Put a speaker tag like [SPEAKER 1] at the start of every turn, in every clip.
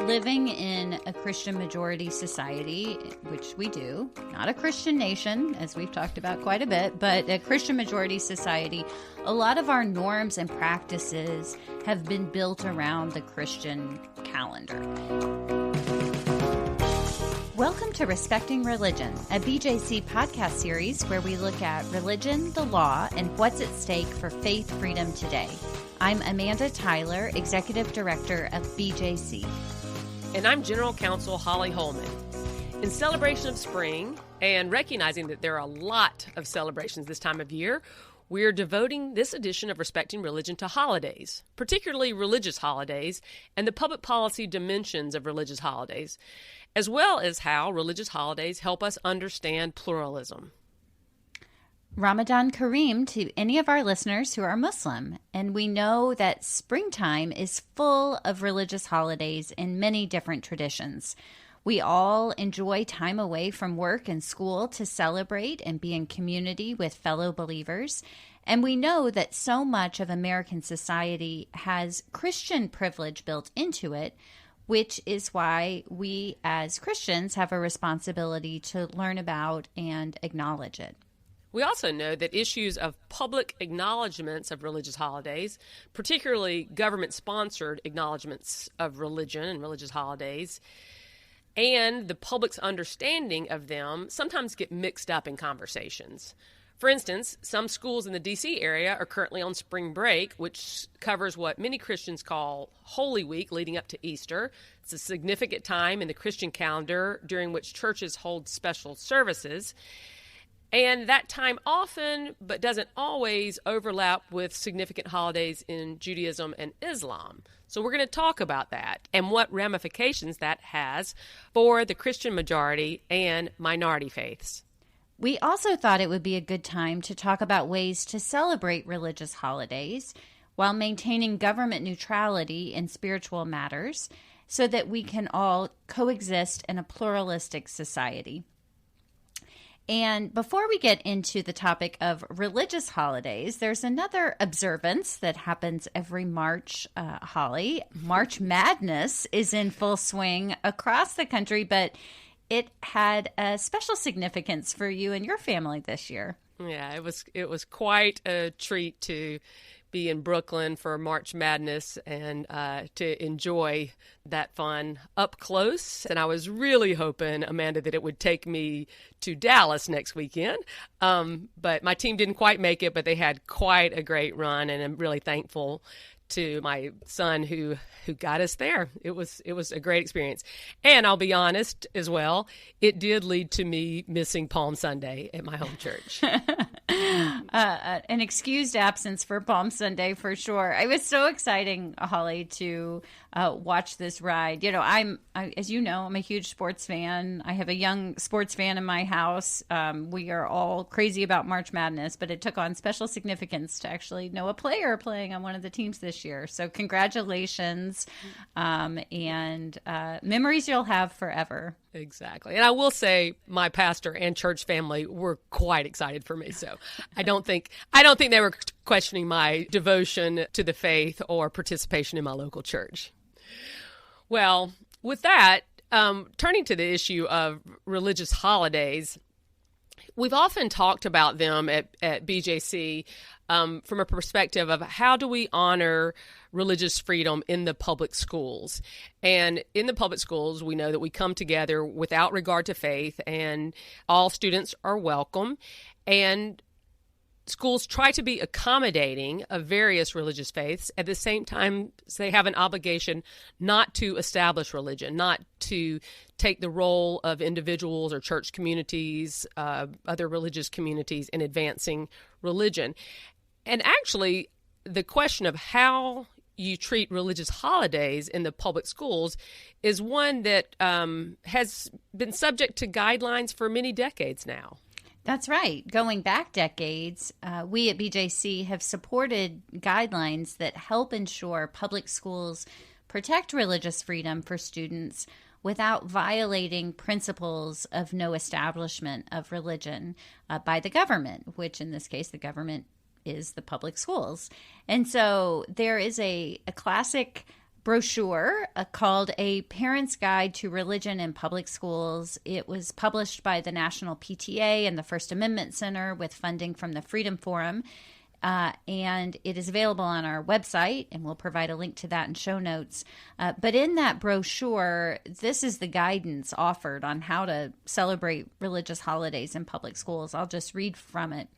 [SPEAKER 1] Living in a Christian majority society, which we do, not a Christian nation, as we've talked about quite a bit, but a Christian majority society, a lot of our norms and practices have been built around the Christian calendar. Welcome to Respecting Religion, a BJC podcast series where we look at religion, the law, and what's at stake for faith freedom today. I'm Amanda Tyler, Executive Director of BJC.
[SPEAKER 2] And I'm General Counsel Holly Holman. In celebration of spring and recognizing that there are a lot of celebrations this time of year, we're devoting this edition of Respecting Religion to holidays, particularly religious holidays, and the public policy dimensions of religious holidays, as well as how religious holidays help us understand pluralism.
[SPEAKER 1] Ramadan Kareem to any of our listeners who are Muslim, and we know that springtime is full of religious holidays in many different traditions. We all enjoy time away from work and school to celebrate and be in community with fellow believers, and we know that so much of American society has Christian privilege built into it, which is why we as Christians have a responsibility to learn about and acknowledge it.
[SPEAKER 2] We also know that issues of public acknowledgments of religious holidays, particularly government-sponsored acknowledgments of religion and religious holidays, and the public's understanding of them sometimes get mixed up in conversations. For instance, some schools in the D.C. area are currently on spring break, which covers what many Christians call Holy Week leading up to Easter. It's a significant time in the Christian calendar during which churches hold special services. And that time often, but doesn't always, overlap with significant holidays in Judaism and Islam. So we're going to talk about that and what ramifications that has for the Christian majority and minority faiths.
[SPEAKER 1] We also thought it would be a good time to talk about ways to celebrate religious holidays while maintaining government neutrality in spiritual matters so that we can all coexist in a pluralistic society. And before we get into the topic of religious holidays, there's another observance that happens every March, Holly. March Madness is in full swing across the country, but it had a special significance for you and your family this year.
[SPEAKER 2] Yeah, it was quite a treat to be in Brooklyn for March Madness and to enjoy that fun up close. And I was really hoping, Amanda, that it would take me to Dallas next weekend. But my team didn't quite make it, but they had quite a great run, and I'm really thankful to my son who got us there. It was a great experience. And I'll be honest as well, it did lead to me missing Palm Sunday at my home church.
[SPEAKER 1] An excused absence for Palm Sunday for sure. It was so exciting, Holly, to watch this ride. You know, as you know, I'm a huge sports fan. I have a young sports fan in my house. We are all crazy about March Madness, but it took on special significance to actually know a player playing on one of the teams this year. So congratulations, and memories you'll have forever.
[SPEAKER 2] Exactly. And I will say my pastor and church family were quite excited for me. So I don't think they were questioning my devotion to the faith or participation in my local church. Well, with that, turning to the issue of religious holidays, we've often talked about them at BJC from a perspective of how do we honor religious freedom in the public schools. And in the public schools, we know that we come together without regard to faith, and all students are welcome. And schools try to be accommodating of various religious faiths. At the same time, they have an obligation not to establish religion, not to take the role of individuals or church communities, other religious communities in advancing religion. And actually, the question of how you treat religious holidays in the public schools is one that has been subject to guidelines for many decades now.
[SPEAKER 1] That's right. Going back decades, we at BJC have supported guidelines that help ensure public schools protect religious freedom for students without violating principles of no establishment of religion by the government, which in this case, the government is the public schools. And so there is a classic brochure called A Parent's Guide to Religion in Public Schools. It was published by the National PTA and the First Amendment Center with funding from the Freedom Forum. And it is available on our website, and we'll provide a link to that in show notes. But in that brochure, this is the guidance offered on how to celebrate religious holidays in public schools. I'll just read from it.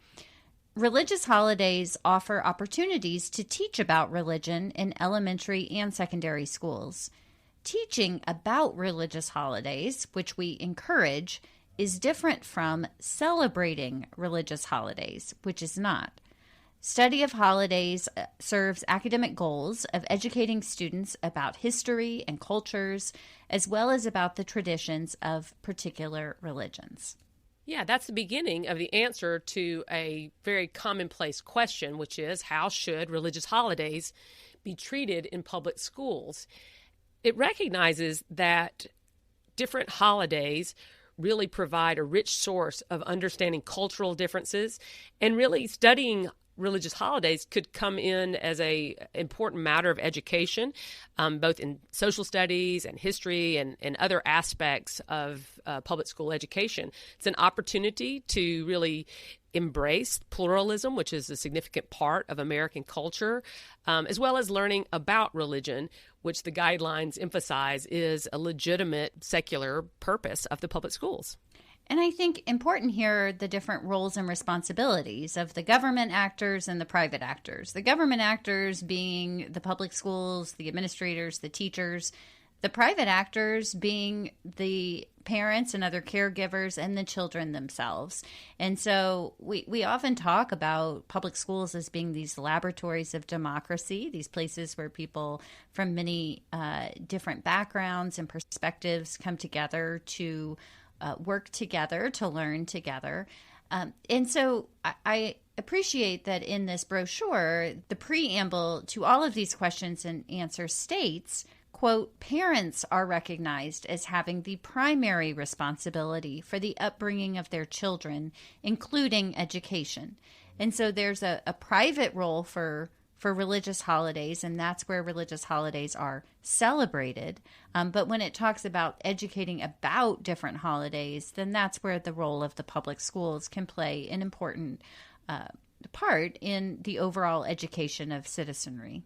[SPEAKER 1] Religious holidays offer opportunities to teach about religion in elementary and secondary schools. Teaching about religious holidays, which we encourage, is different from celebrating religious holidays, which is not. Study of holidays serves academic goals of educating students about history and cultures, as well as about the traditions of particular religions.
[SPEAKER 2] Yeah, that's the beginning of the answer to a very commonplace question, which is how should religious holidays be treated in public schools? It recognizes that different holidays really provide a rich source of understanding cultural differences, and really studying religious holidays could come in as a important matter of education, both in social studies and history and other aspects of public school education. It's an opportunity to really embrace pluralism, which is a significant part of American culture, as well as learning about religion, which the guidelines emphasize is a legitimate secular purpose of the public schools.
[SPEAKER 1] And I think important here are the different roles and responsibilities of the government actors and the private actors. The government actors being the public schools, the administrators, the teachers, the private actors being the parents and other caregivers and the children themselves. And so we often talk about public schools as being these laboratories of democracy, these places where people from many different backgrounds and perspectives come together to work together, to learn together. And so I appreciate that in this brochure, the preamble to all of these questions and answers states, quote, parents are recognized as having the primary responsibility for the upbringing of their children, including education. And so there's a private role for religious holidays, and that's where religious holidays are celebrated. But when it talks about educating about different holidays, then that's where the role of the public schools can play an important part in the overall education of citizenry.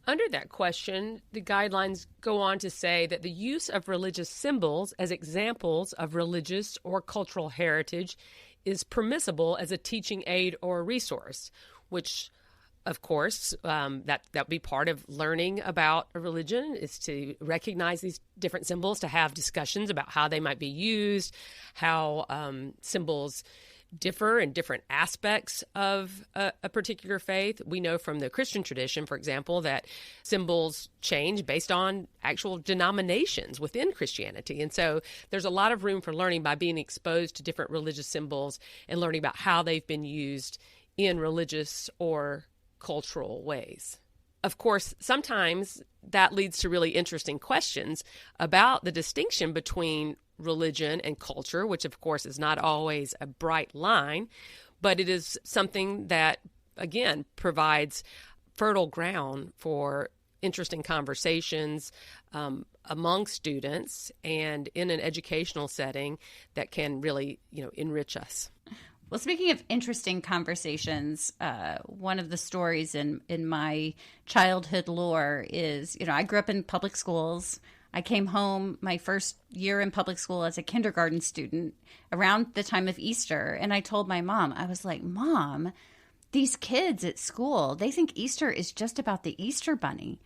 [SPEAKER 2] Under that question, the guidelines go on to say that the use of religious symbols as examples of religious or cultural heritage is permissible as a teaching aid or resource, which of course, that would be part of learning about a religion, is to recognize these different symbols, to have discussions about how they might be used, how symbols differ in different aspects of a particular faith. We know from the Christian tradition, for example, that symbols change based on actual denominations within Christianity. And so there's a lot of room for learning by being exposed to different religious symbols and learning about how they've been used in religious or cultural ways. Of course, sometimes that leads to really interesting questions about the distinction between religion and culture, which of course is not always a bright line, but it is something that, again, provides fertile ground for interesting conversations among students and in an educational setting that can really, enrich us.
[SPEAKER 1] Well, speaking of interesting conversations, one of the stories in my childhood lore is, I grew up in public schools. I came home my first year in public school as a kindergarten student around the time of Easter. And I told my mom, I was like, Mom, these kids at school, they think Easter is just about the Easter bunny.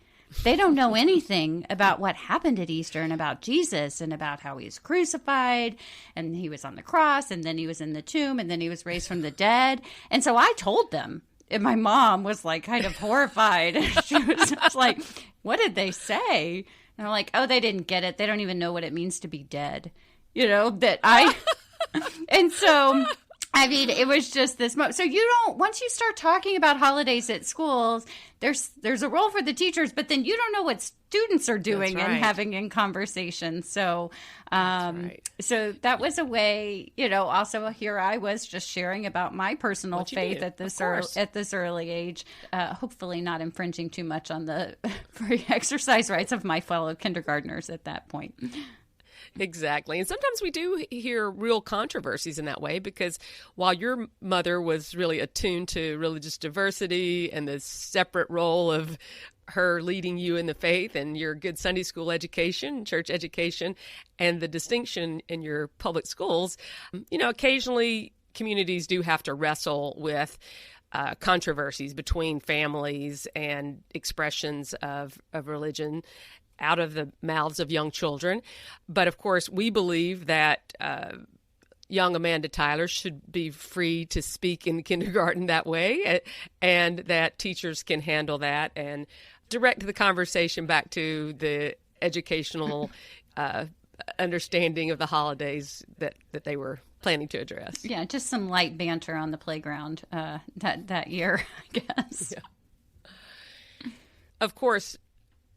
[SPEAKER 1] They don't know anything about what happened at Easter and about Jesus and about how he was crucified and he was on the cross and then he was in the tomb and then he was raised from the dead. And so I told them, and my mom was like kind of horrified. She was like, what did they say? And I'm like, oh, they didn't get it. They don't even know what it means to be dead. And so I mean, it was just this moment. So once you start talking about holidays at schools, there's a role for the teachers, but then you don't know what students are doing and having in conversation. So, so that was a way, also here I was just sharing about my personal faith at this early age, hopefully not infringing too much on the free exercise rights of my fellow kindergartners at that point.
[SPEAKER 2] Exactly. And sometimes we do hear real controversies in that way, because while your mother was really attuned to religious diversity and the separate role of her leading you in the faith and your good Sunday school education, church education, and the distinction in your public schools, occasionally communities do have to wrestle with controversies between families and expressions of religion out of the mouths of young children. But of course, we believe that young Amanda Tyler should be free to speak in kindergarten that way, and that teachers can handle that and direct the conversation back to the educational understanding of the holidays that they were planning to address.
[SPEAKER 1] Yeah, just some light banter on the playground that year, I guess.
[SPEAKER 2] Yeah. Of course,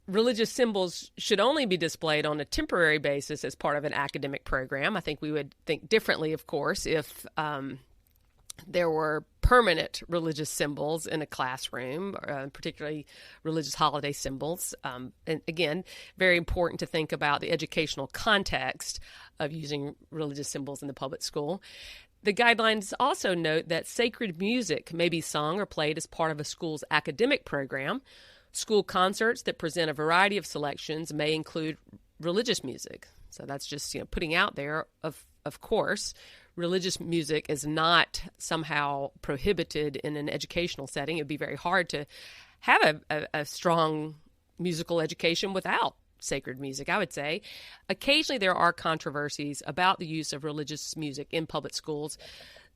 [SPEAKER 2] religious symbols should only be displayed on a temporary basis as part of an academic program. I think we would think differently, of course, if there were permanent religious symbols in a classroom, particularly religious holiday symbols. And again, very important to think about the educational context of using religious symbols in the public school. The guidelines also note that sacred music may be sung or played as part of a school's academic program. School concerts that present a variety of selections may include religious music. So that's just putting out there, of course, religious music is not somehow prohibited in an educational setting. It would be very hard to have a strong musical education without sacred music, I would say. Occasionally there are controversies about the use of religious music in public schools,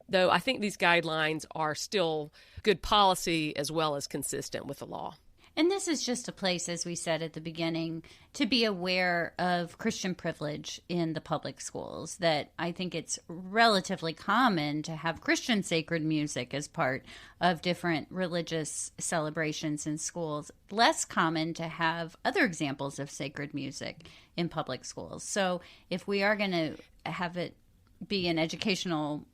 [SPEAKER 2] though I think these guidelines are still good policy as well as consistent with the law.
[SPEAKER 1] And this is just a place, as we said at the beginning, to be aware of Christian privilege in the public schools, that I think it's relatively common to have Christian sacred music as part of different religious celebrations in schools, less common to have other examples of sacred music in public schools. So if we are going to have it be an educational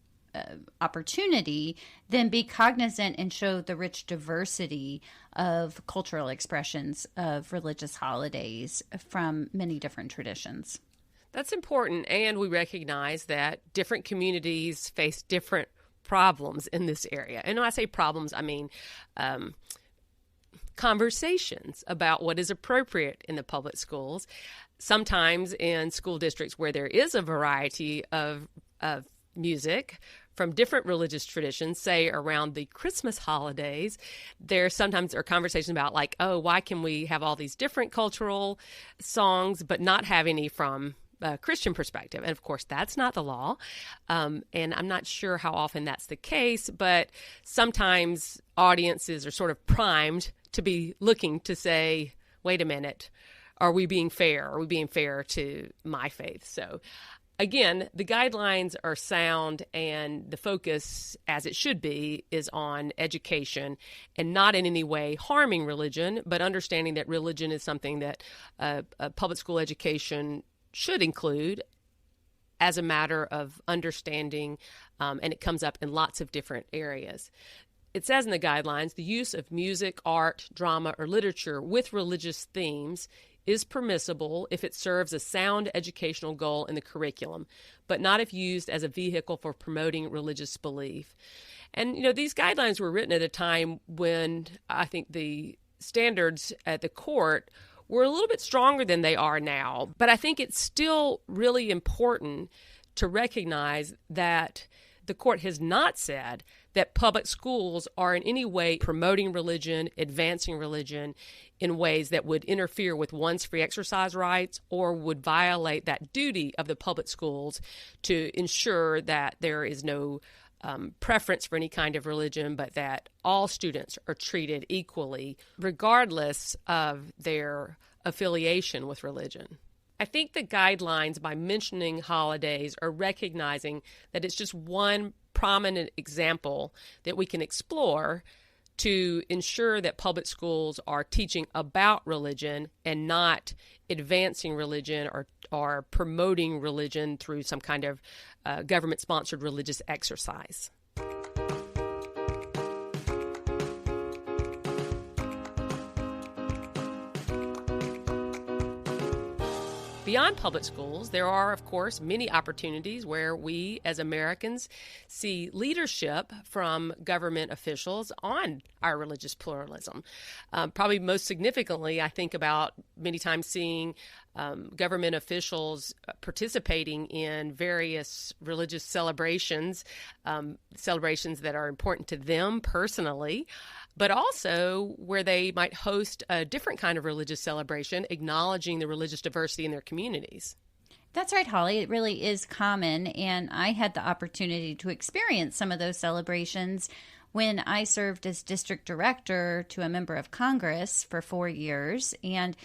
[SPEAKER 1] opportunity, then be cognizant and show the rich diversity of cultural expressions of religious holidays from many different traditions.
[SPEAKER 2] That's important, and we recognize that different communities face different problems in this area. And when I say problems, I mean conversations about what is appropriate in the public schools. Sometimes in school districts where there is a variety of music from different religious traditions, say around the Christmas holidays, there sometimes are conversations about like, oh, why can we have all these different cultural songs but not have any from a Christian perspective? And of course, that's not the law. And I'm not sure how often that's the case, but sometimes audiences are sort of primed to be looking to say, wait a minute, are we being fair? Are we being fair to my faith? So again, the guidelines are sound, and the focus, as it should be, is on education and not in any way harming religion, but understanding that religion is something that a public school education should include as a matter of understanding, and it comes up in lots of different areas. It says in the guidelines, the use of music, art, drama, or literature with religious themes is permissible if it serves a sound educational goal in the curriculum, but not if used as a vehicle for promoting religious belief. And, these guidelines were written at a time when I think the standards at the court were a little bit stronger than they are now. But I think it's still really important to recognize that the court has not said that public schools are in any way promoting religion, advancing religion in ways that would interfere with one's free exercise rights or would violate that duty of the public schools to ensure that there is no preference for any kind of religion, but that all students are treated equally, regardless of their affiliation with religion. I think the guidelines, by mentioning holidays, are recognizing that it's just one prominent example that we can explore to ensure that public schools are teaching about religion and not advancing religion or promoting religion through some kind of government-sponsored religious exercise. Beyond public schools, there are, of course, many opportunities where we as Americans see leadership from government officials on our religious pluralism. Probably most significantly, I think about many times seeing government officials participating in various religious celebrations, celebrations that are important to them personally, but also where they might host a different kind of religious celebration, acknowledging the religious diversity in their communities.
[SPEAKER 1] That's right, Holly. It really is common, and I had the opportunity to experience some of those celebrations when I served as district director to a member of Congress for 4 years. And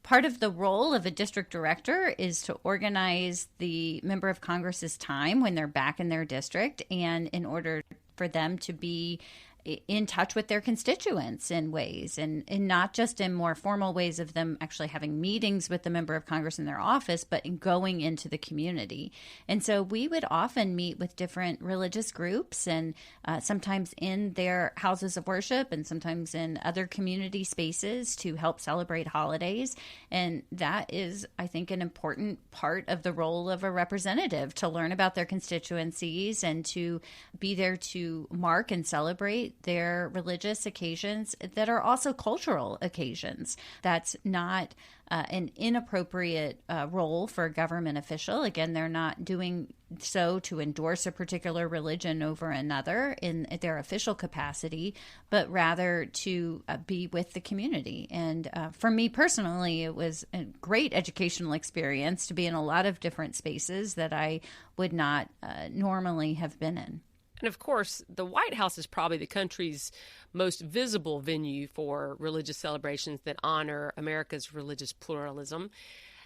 [SPEAKER 1] part of the role of a district director is to organize the member of Congress's time when they're back in their district, and in order for them to be in touch with their constituents in ways, and not just in more formal ways of them actually having meetings with the member of Congress in their office, but in going into the community. And so we would often meet with different religious groups, and sometimes in their houses of worship and sometimes in other community spaces to help celebrate holidays. And that is, I think, an important part of the role of a representative, to learn about their constituencies and to be there to mark and celebrate their religious occasions that are also cultural occasions. That's not an inappropriate role for a government official. Again, they're not doing so to endorse a particular religion over another in their official capacity, but rather to be with the community. And for me personally, it was a great educational experience to be in a lot of different spaces that I would not normally have been in.
[SPEAKER 2] And of course, the White House is probably the country's most visible venue for religious celebrations that honor America's religious pluralism.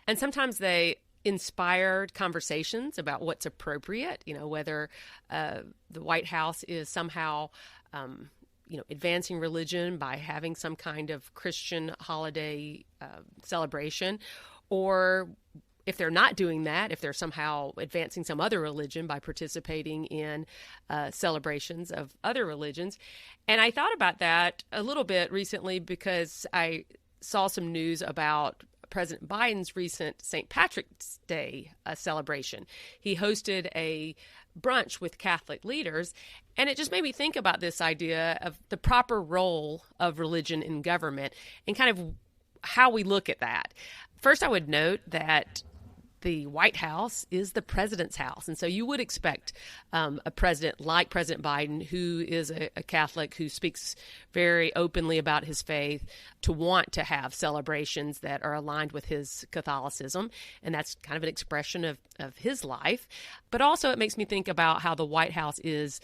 [SPEAKER 2] And sometimes they inspired conversations about what's appropriate, whether the White House is somehow advancing religion by having some kind of Christian holiday celebration, or if they're not doing that, if they're somehow advancing some other religion by participating in celebrations of other religions. And I thought about that a little bit recently because I saw some news about President Biden's recent St. Patrick's Day celebration. He hosted a brunch with Catholic leaders, and it just made me think about this idea of the proper role of religion in government and kind of how we look at that. First, I would note that the White House is the president's house. And so you would expect a president like President Biden, who is a Catholic, who speaks very openly about his faith, to want to have celebrations that are aligned with his Catholicism. And that's kind of an expression of his life. But also it makes me think about how the White House is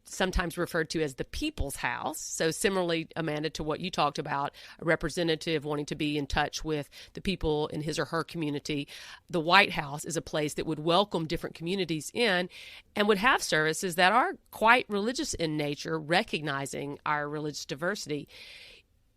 [SPEAKER 2] sometimes referred to as the people's house. So similarly, Amanda, to what you talked about, a representative wanting to be in touch with the people in his or her community, the White House is a place that would welcome different communities in and would have services that are quite religious in nature, recognizing our religious diversity.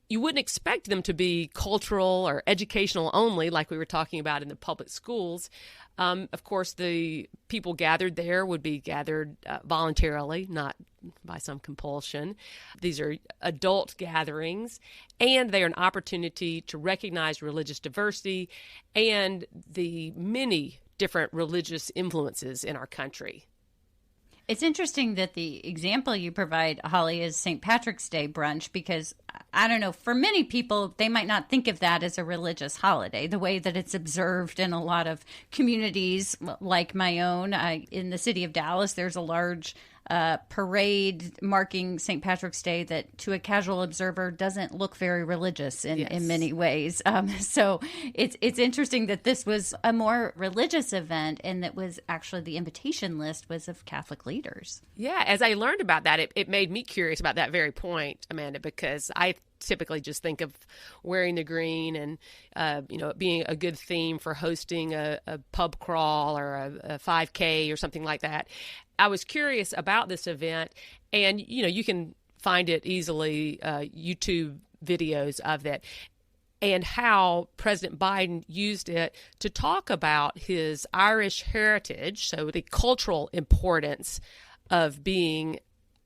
[SPEAKER 2] You wouldn't expect them to be cultural or educational only, like we were talking about in the public schools. Of course, the people gathered there would be gathered voluntarily, not by some compulsion. These are adult gatherings, and they are an opportunity to recognize religious diversity and the many different religious influences in our country.
[SPEAKER 1] It's interesting that the example you provide, Holly, is St. Patrick's Day brunch, because I don't know, for many people, they might not think of that as a religious holiday, the way that it's observed in a lot of communities like my own. In the city of Dallas, there's a large parade marking St. Patrick's Day that to a casual observer doesn't look very religious in many ways. So it's interesting that this was a more religious event, and that was actually the invitation list was of Catholic leaders.
[SPEAKER 2] Yeah, as I learned about that, it made me curious about that very point, Amanda, because I typically just think of wearing the green and, it being a good theme for hosting a pub crawl or a 5K or something like that. I was curious about this event, and, you can find it easily, YouTube videos of that, and how President Biden used it to talk about his Irish heritage, so the cultural importance of being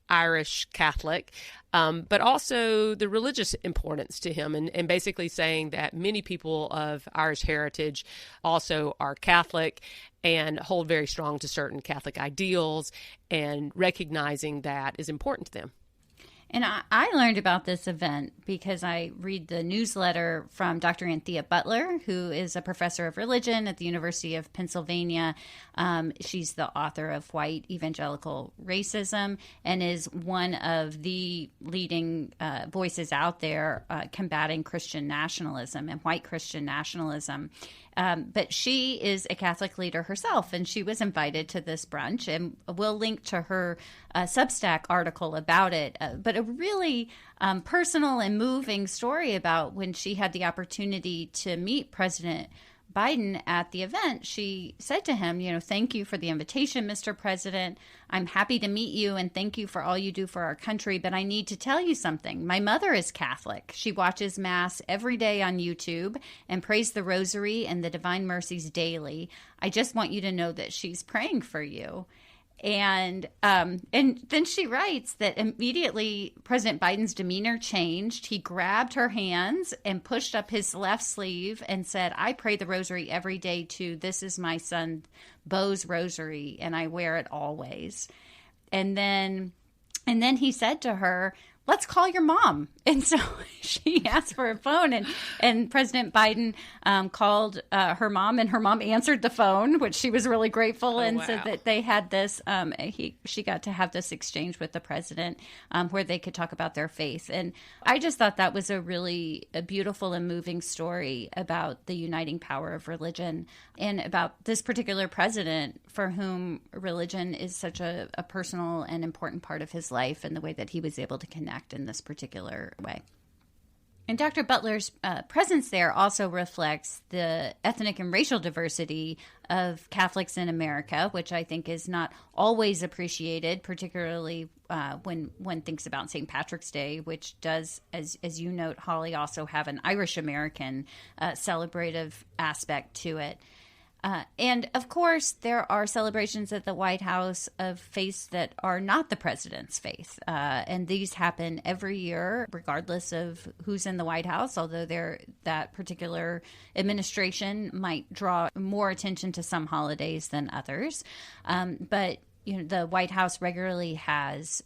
[SPEAKER 2] Irish Catholic, but also the religious importance to him, and basically saying that many people of Irish heritage also are Catholic and hold very strong to certain Catholic ideals, and recognizing that is important to them.
[SPEAKER 1] And I learned about this event because I read the newsletter from Dr. Anthea Butler, who is a professor of religion at the University of Pennsylvania. She's the author of White Evangelical Racism and is one of the leading voices out there combating Christian nationalism and white Christian nationalism. But she is a Catholic leader herself, and she was invited to this brunch, and we'll link to her Substack article about it. But a really personal and moving story about when she had the opportunity to meet President Biden at the event. She said to him, thank you for the invitation, Mr. President. I'm happy to meet you, and thank you for all you do for our country. But I need to tell you something. My mother is Catholic. She watches Mass every day on YouTube and prays the Rosary and the Divine Mercies daily. I just want you to know that she's praying for you. And then she writes that immediately President Biden's demeanor changed. He grabbed her hands and pushed up his left sleeve and said, I pray the rosary every day too. This is my son Beau's rosary, and I wear it always. And then he said to her, let's call your mom. And so she asked for a phone, and President Biden called her mom, and her mom answered the phone, which she was really grateful, and said that they had this, she got to have this exchange with the president where they could talk about their faith. And I just thought that was a beautiful and moving story about the uniting power of religion, and about this particular president for whom religion is such a personal and important part of his life, and the way that he was able to connect in this particular way. And Dr. Butler's presence there also reflects the ethnic and racial diversity of Catholics in America, which I think is not always appreciated, particularly when one thinks about St. Patrick's Day, which does, as you note, Holly, also have an Irish American celebrative aspect to it. And of course, there are celebrations at the White House of faiths that are not the president's faith. And these happen every year, regardless of who's in the White House, although that particular administration might draw more attention to some holidays than others. But the White House regularly has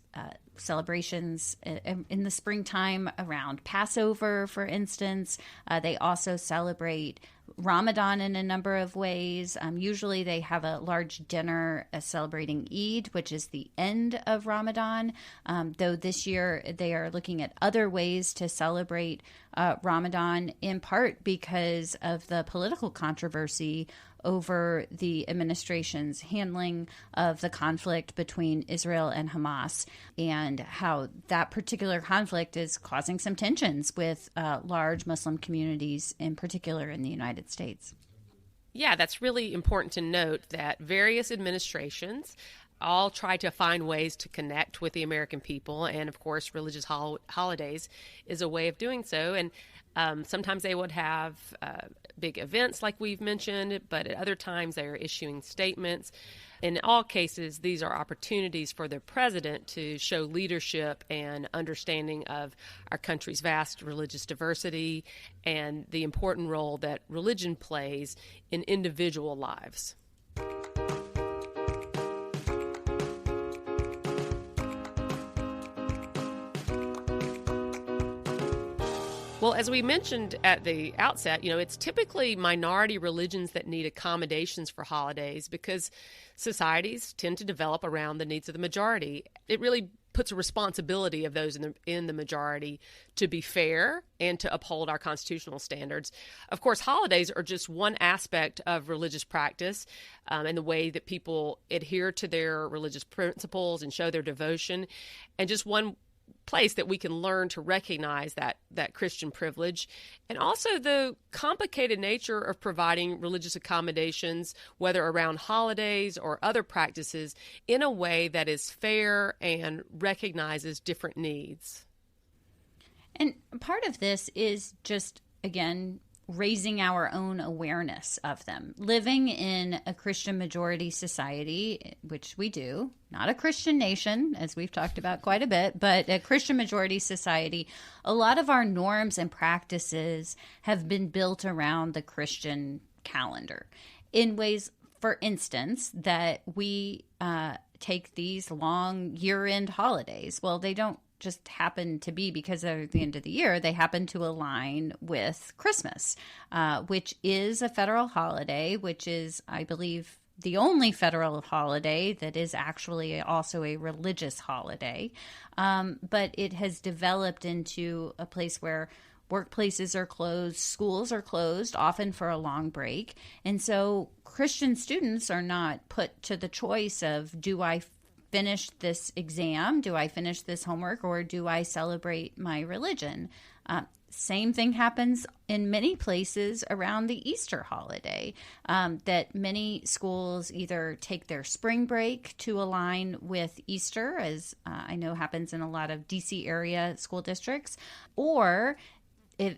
[SPEAKER 1] celebrations in the springtime around Passover, for instance. They also celebrate Ramadan in a number of ways. Usually they have a large dinner celebrating Eid, which is the end of Ramadan, though this year they are looking at other ways to celebrate Ramadan, in part because of the political controversy over the administration's handling of the conflict between Israel and Hamas, and how that particular conflict is causing some tensions with large Muslim communities, in particular in the United States.
[SPEAKER 2] Yeah, that's really important to note that various administrations all try to find ways to connect with the American people, and of course religious holidays is a way of doing so. And sometimes they would have big events like we've mentioned, but at other times they are issuing statements. In all cases, these are opportunities for the president to show leadership and understanding of our country's vast religious diversity and the important role that religion plays in individual lives. Well, as we mentioned at the outset, it's typically minority religions that need accommodations for holidays because societies tend to develop around the needs of the majority. It really puts a responsibility of those in the majority to be fair and to uphold our constitutional standards. Of course, holidays are just one aspect of religious practice and the way that people adhere to their religious principles and show their devotion, and just one place that we can learn to recognize that Christian privilege, and also the complicated nature of providing religious accommodations, whether around holidays or other practices, in a way that is fair and recognizes different needs.
[SPEAKER 1] And part of this is just, again, raising our own awareness of them. Living in a Christian majority society, which we do, not a Christian nation, as we've talked about quite a bit, but a Christian majority society, a lot of our norms and practices have been built around the Christian calendar in ways, for instance, that we take these long year-end holidays. Well, they don't just happen to be because they're at the end of the year. They happen to align with Christmas, which is a federal holiday, which is, I believe, the only federal holiday that is actually also a religious holiday. But it has developed into a place where workplaces are closed, schools are closed, often for a long break. And so Christian students are not put to the choice of, do I finish this exam? Do I finish this homework, or do I celebrate my religion? Same thing happens in many places around the Easter holiday, that many schools either take their spring break to align with Easter, as I know happens in a lot of DC area school districts, or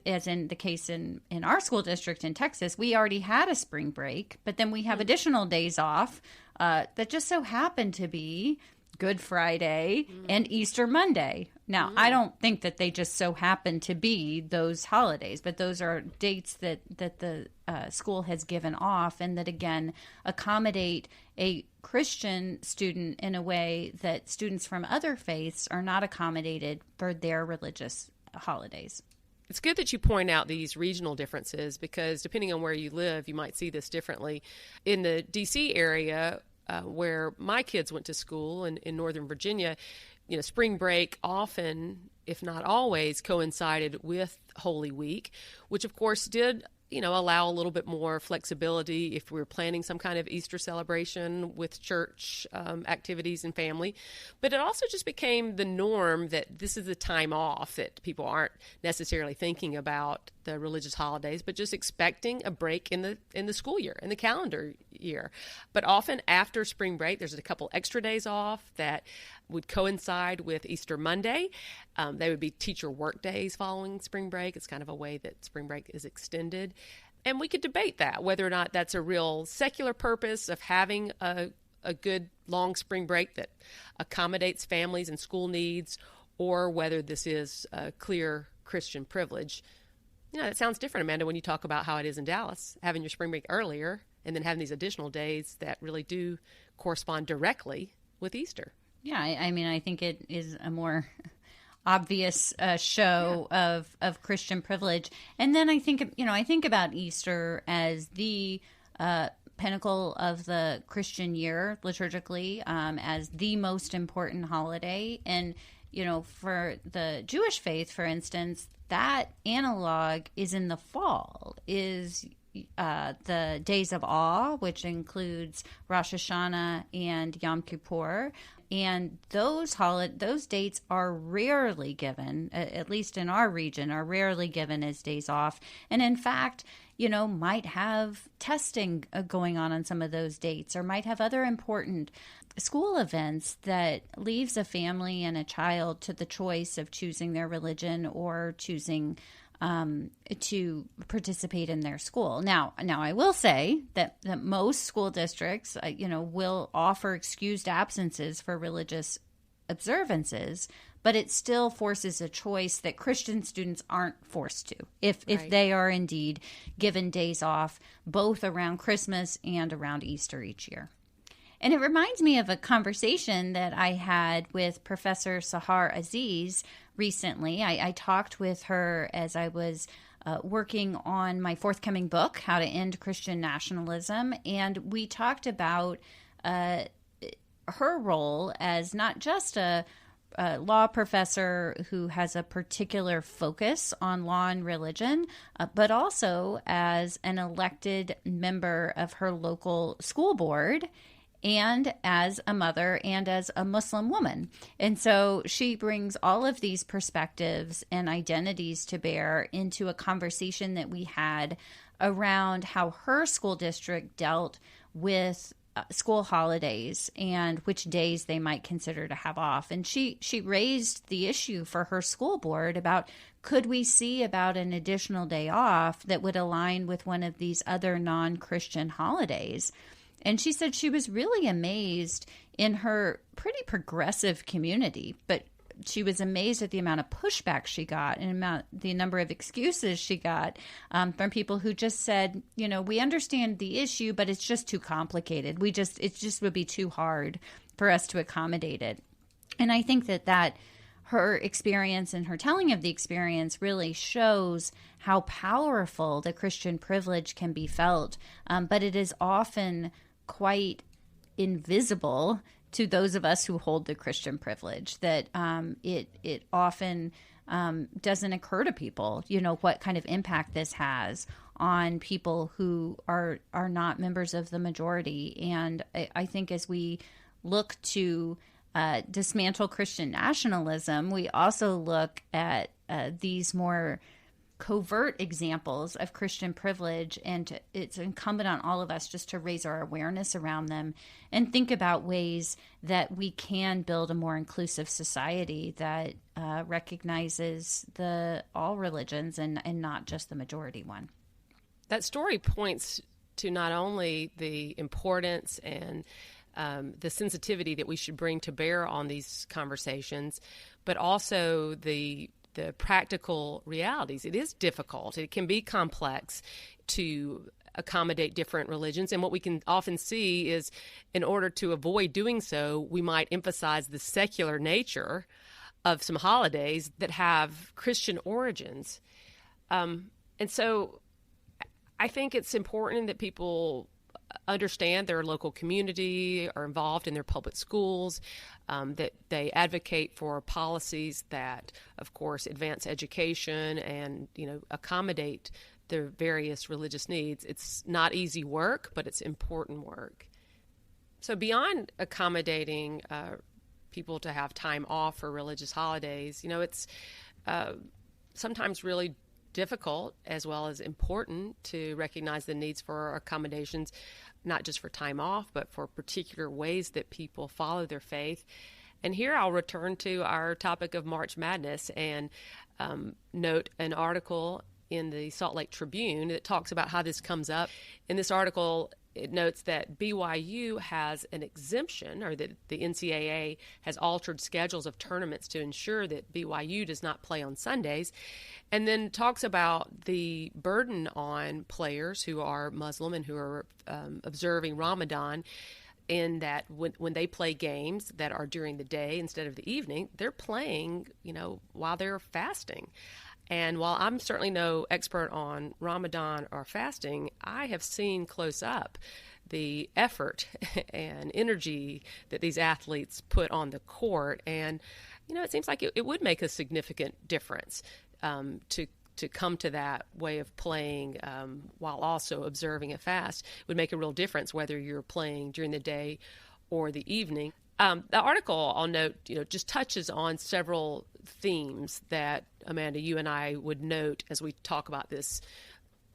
[SPEAKER 1] as in the case in our school district in Texas, we already had a spring break, but then we have additional days off that just so happen to be Good Friday and Easter Monday. Now, I don't think that they just so happen to be those holidays, but those are dates that the school has given off, and that, again, accommodate a Christian student in a way that students from other faiths are not accommodated for their religious holidays.
[SPEAKER 2] It's good that you point out these regional differences, because depending on where you live, you might see this differently. In the D.C. area, where my kids went to school in Northern Virginia, spring break often, if not always, coincided with Holy Week, which of course did allow a little bit more flexibility if we were planning some kind of Easter celebration with church activities and family. But it also just became the norm that this is the time off, that people aren't necessarily thinking about the religious holidays, but just expecting a break in the school year, in the calendar year. But often after spring break, there's a couple extra days off that would coincide with Easter Monday. They would be teacher work days following spring break. It's kind of a way that spring break is extended. And we could debate that, whether or not that's a real secular purpose of having a good long spring break that accommodates families and school needs, or whether this is a clear Christian privilege. It sounds different, Amanda, when you talk about how it is in Dallas, having your spring break earlier and then having these additional days that really do correspond directly with Easter.
[SPEAKER 1] Yeah, I think it is a more obvious show of Christian privilege. And then I think about Easter as the pinnacle of the Christian year liturgically, as the most important holiday. And, for the Jewish faith, for instance, that analog is in the fall, is the days of awe, which includes Rosh Hashanah and Yom Kippur. And those dates are rarely given, at least in our region, are rarely given as days off. And in fact, might have testing going on some of those dates, or might have other important school events that leaves a family and a child to the choice of choosing their religion or choosing to participate in their school. Now I will say that most school districts, will offer excused absences for religious observances, but it still forces a choice that Christian students aren't forced to if they are indeed given days off both around Christmas and around Easter each year. And it reminds me of a conversation that I had with Professor Sahar Aziz recently. I talked with her as I was working on my forthcoming book, How to End Christian Nationalism. And we talked about her role as not just a law professor who has a particular focus on law and religion, but also as an elected member of her local school board and as a mother and as a Muslim woman. And so she brings all of these perspectives and identities to bear into a conversation that we had around how her school district dealt with school holidays and which days they might consider to have off. And she raised the issue for her school board about, could we see about an additional day off that would align with one of these other non-Christian holidays? And she said she was really amazed in her pretty progressive community, but she was amazed at the amount of pushback she got and the number of excuses she got from people who just said, we understand the issue, but it's just too complicated. It just would be too hard for us to accommodate it. And I think that her experience and her telling of the experience really shows how powerful the Christian privilege can be felt, but it is often quite invisible to those of us who hold the Christian privilege, that it often doesn't occur to people, what kind of impact this has on people who are not members of the majority. And I think as we look to dismantle Christian nationalism, we also look at these more covert examples of Christian privilege, and it's incumbent on all of us just to raise our awareness around them and think about ways that we can build a more inclusive society that recognizes all religions and not just the majority one.
[SPEAKER 2] That story points to not only the importance and the sensitivity that we should bring to bear on these conversations, but also the practical realities. It is difficult. It can be complex to accommodate different religions. And what we can often see is, in order to avoid doing so, we might emphasize the secular nature of some holidays that have Christian origins. And so I think it's important that people understand their local community, are involved in their public schools, that they advocate for policies that, of course, advance education and, accommodate their various religious needs. It's not easy work, but it's important work. So beyond accommodating people to have time off for religious holidays, it's sometimes really difficult as well as important to recognize the needs for accommodations, not just for time off, but for particular ways that people follow their faith. And here I'll return to our topic of March Madness and note an article in the Salt Lake Tribune that talks about how this comes up. In this article, it notes that BYU has an exemption, or that the NCAA has altered schedules of tournaments to ensure that BYU does not play on Sundays, and then talks about the burden on players who are Muslim and who are observing Ramadan, in that when they play games that are during the day instead of the evening, they're playing, while they're fasting. And while I'm certainly no expert on Ramadan or fasting, I have seen close up the effort and energy that these athletes put on the court. And, it seems like it would make a significant difference to come to that way of playing while also observing a fast. It would make a real difference whether you're playing during the day or the evening. The article, I'll note, just touches on several themes that, Amanda, you and I would note as we talk about this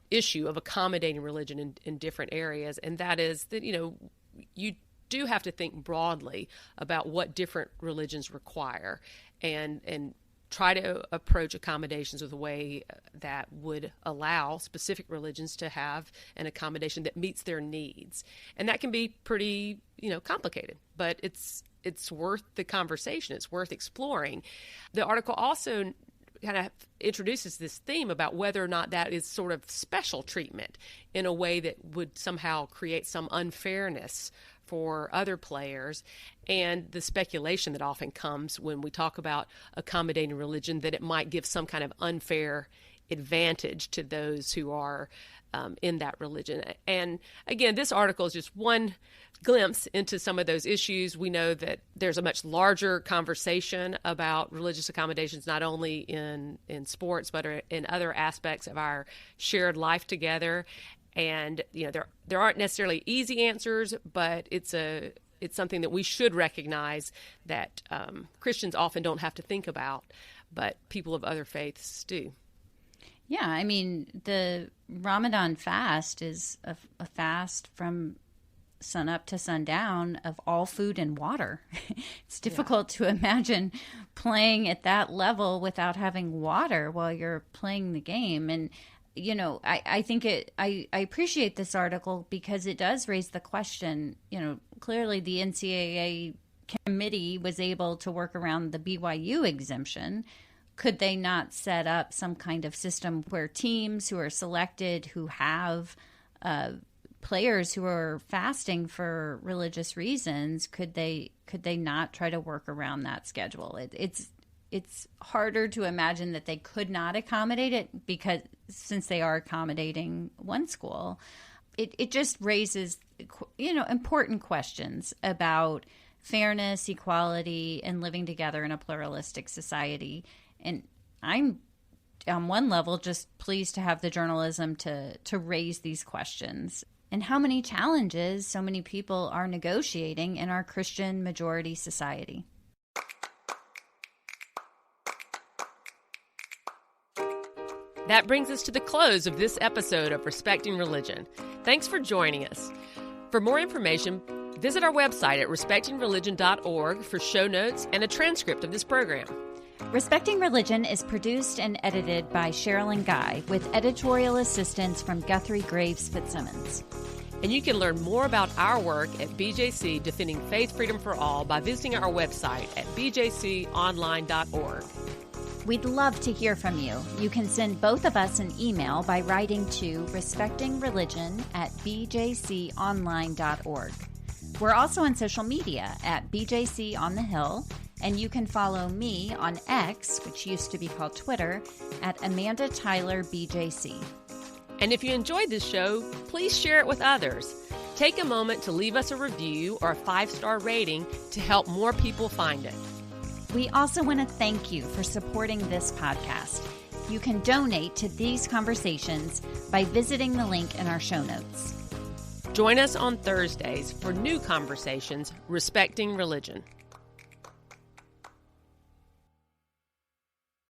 [SPEAKER 2] issue of accommodating religion in different areas. And that is that, you do have to think broadly about what different religions require and try to approach accommodations with a way that would allow specific religions to have an accommodation that meets their needs. And that can be pretty, complicated, but it's worth the conversation. It's worth exploring. The article also kind of introduces this theme about whether or not that is sort of special treatment in a way that would somehow create some unfairness for other players, and the speculation that often comes when we talk about accommodating religion that it might give some kind of unfair advantage to those who are in that religion. And again, this article is just one glimpse into some of those issues. We know that there's a much larger conversation about religious accommodations, not only in sports, but in other aspects of our shared life together. And there aren't necessarily easy answers, but it's something that we should recognize that Christians often don't have to think about, but people of other faiths do.
[SPEAKER 1] Yeah, I mean, the Ramadan fast is a fast from sun up to sundown of all food and water. It's difficult to imagine playing at that level without having water while you're playing the game. And I think I appreciate this article because it does raise the question. Clearly the NCAA committee was able to work around the BYU exemption. Could they not set up some kind of system where teams who are selected who have players who are fasting for religious reasons, could they not try to work around that schedule? It's harder to imagine that they could not accommodate it, because since they are accommodating one school, it just raises important questions about fairness, equality, and living together in a pluralistic society. And I'm on one level just pleased to have the journalism to raise these questions, and how many challenges so many people are negotiating in our Christian majority society.
[SPEAKER 2] That brings us to the close of this episode of Respecting Religion. Thanks for joining us. For more information, visit our website at respectingreligion.org for show notes and a transcript of this program.
[SPEAKER 1] Respecting Religion is produced and edited by Sherilyn Guy, with editorial assistance from Guthrie Graves Fitzsimmons.
[SPEAKER 2] And you can learn more about our work at BJC Defending Faith Freedom for All by visiting our website at bjconline.org.
[SPEAKER 1] We'd love to hear from you. You can send both of us an email by writing to respectingreligion@bjconline.org. We're also on social media at BJC on the Hill, and you can follow me on X, which used to be called Twitter, at Amanda Tyler BJC.
[SPEAKER 2] And if you enjoyed this show, please share it with others. Take a moment to leave us a review or a 5-star rating to help more people find it.
[SPEAKER 1] We also want to thank you for supporting this podcast. You can donate to these conversations by visiting the link in our show notes.
[SPEAKER 2] Join us on Thursdays for new conversations respecting religion.